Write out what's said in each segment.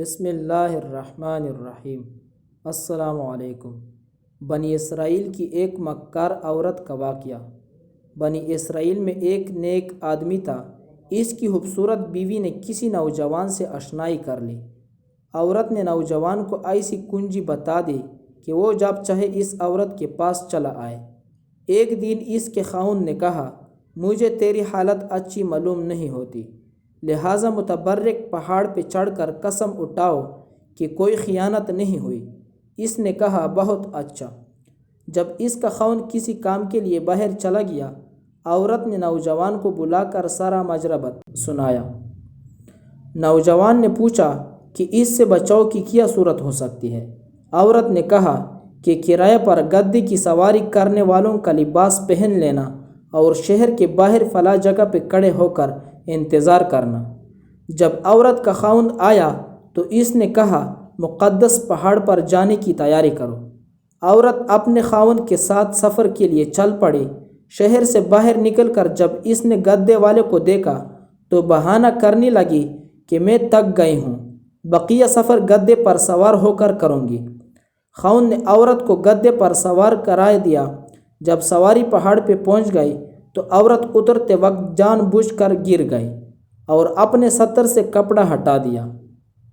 بسم اللہ الرحمن الرحیم۔ السلام علیکم۔ بنی اسرائیل کی ایک مکار عورت کا واقعہ۔ بنی اسرائیل میں ایک نیک آدمی تھا۔ اس کی خوبصورت بیوی نے کسی نوجوان سے آشنائی کر لی۔ عورت نے نوجوان کو ایسی کنجی بتا دی کہ وہ جب چاہے اس عورت کے پاس چلا آئے۔ ایک دن اس کے خاوند نے کہا، مجھے تیری حالت اچھی معلوم نہیں ہوتی، لہٰذا متبرک پہاڑ پہ چڑھ کر قسم اٹھاؤ کہ کوئی خیانت نہیں ہوئی۔ اس نے کہا، بہت اچھا۔ جب اس کا خاوند کسی کام کے لیے باہر چلا گیا، عورت نے نوجوان کو بلا کر سارا ماجرا سنایا۔ نوجوان نے پوچھا کہ اس سے بچاؤ کی کیا صورت ہو سکتی ہے؟ عورت نے کہا کہ کرائے پر گدے کی سواری کرنے والوں کا لباس پہن لینا اور شہر کے باہر فلاں جگہ پہ کھڑے ہو کر انتظار کرنا۔ جب عورت کا خاوند آیا تو اس نے کہا، مقدس پہاڑ پر جانے کی تیاری کرو۔ عورت اپنے خاوند کے ساتھ سفر کے لیے چل پڑی۔ شہر سے باہر نکل کر جب اس نے گدے والے کو دیکھا تو بہانہ کرنے لگی کہ میں تھک گئی ہوں، بقیہ سفر گدے پر سوار ہو کر کروں گی۔ خاوند نے عورت کو گدے پر سوار کرا دیا۔ جب سواری پہاڑ پہ پہنچ گئی تو عورت اترتے وقت جان بوجھ کر گر گئی اور اپنے ستر سے کپڑا ہٹا دیا۔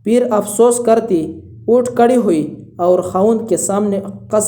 پھر افسوس کرتی اٹھ کھڑی ہوئی اور خاوند کے سامنے قسم